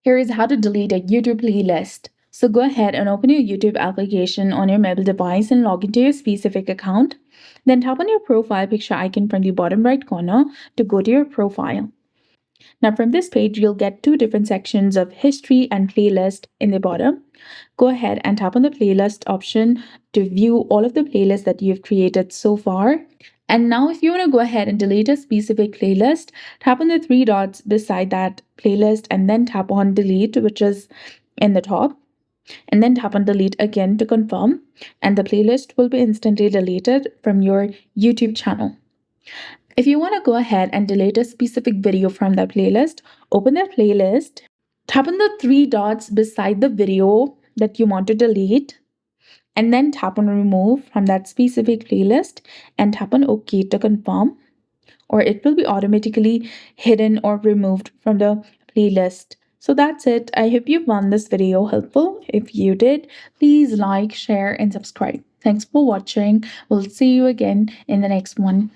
Here is how to delete a YouTube playlist. So go ahead and open your YouTube application on your mobile device and log into your specific account. Then tap on your profile picture icon from the bottom right corner to go to your profile. Now from this page, you'll get two different sections of history and playlist in the bottom. Go ahead and tap on the playlist option to view all of the playlists that you've created so far. And now if you want to go ahead and delete a specific playlist, tap on the three dots beside that playlist and then tap on delete, which is in the top. And then tap on delete again to confirm. And the playlist will be instantly deleted from your YouTube channel. If you want to go ahead and delete a specific video from that playlist, open the playlist, tap on the three dots beside the video that you want to delete, and then tap on remove from that specific playlist and tap on OK to confirm, or it will be automatically hidden or removed from the playlist. So that's it. I hope you found this video helpful. If you did, please like, share, and subscribe. Thanks for watching. We'll see you again in the next one.